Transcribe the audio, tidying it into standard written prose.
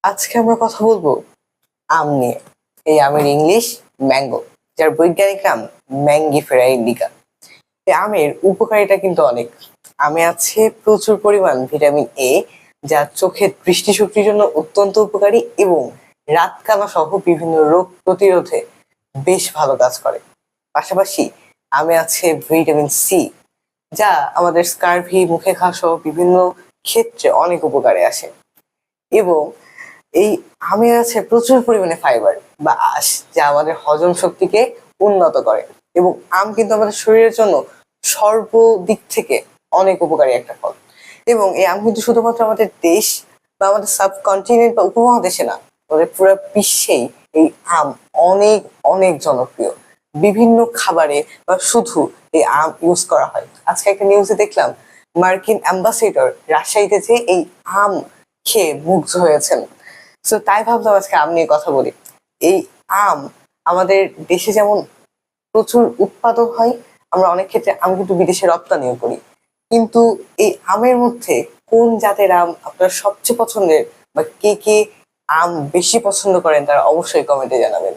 আজকে আমরা কথা বলবো আম নিয়ে। এই আমের ইংলিশ ম্যাঙ্গো, যার বৈজ্ঞানিক নাম ম্যাঙ্গিফেরা ইন্ডিকা। এই আমের উপকারিতা কিন্তু অনেক। আমে আছে প্রচুর পরিমাণ ভিটামিন এ, যা চোখের দৃষ্টিশক্তির জন্য অত্যন্ত উপকারী এবং রাতকানা সহ বিভিন্ন রোগ প্রতিরোধে বেশ ভালো কাজ করে। পাশাপাশি আমে আছে ভিটামিন সি, যা আমাদের স্কারভি, মুখে ঘা সহ বিভিন্ন ক্ষেত্রে অনেক উপকারে আসে। এবং এই আমে আছে প্রচুর পরিমাণে ফাইবার বা আঁশ, যা আমাদের হজম শক্তিকে উন্নত করে। এবং আম কিন্তু আমাদের শরীরের জন্য সর্বদিক থেকে অনেক উপকারী একটা ফল। এবং এই আম কিন্তু শুধুমাত্র আমাদের দেশ বা আমাদের সাবকন্টিনেন্ট বা উপমহাদেশে না, আমাদের পুরো বিশ্বেই এই আম অনেক অনেক জনপ্রিয়। বিভিন্ন খাবারে বা শুধু এই আম ইউজ করা হয়। আজকে একটা নিউজে দেখলাম মার্কিন অ্যাম্বাসেডর রাজশাহীতে যে এই আম খেয়ে মুগ্ধ হয়েছেন। তো তাই ভাবলাম আজকে আম নিয়ে কথা বলি। এই আম আমাদের দেশে যেমন প্রচুর উৎপাদন হয়, আমরা অনেক ক্ষেত্রে আম কিন্তু বিদেশে রপ্তানিও করি। কিন্তু এই আমের মধ্যে কোন জাতের আম আপনার সবচেয়ে পছন্দের, বা কে কে আম বেশি পছন্দ করেন, তারা অবশ্যই কমেন্টে জানাবেন।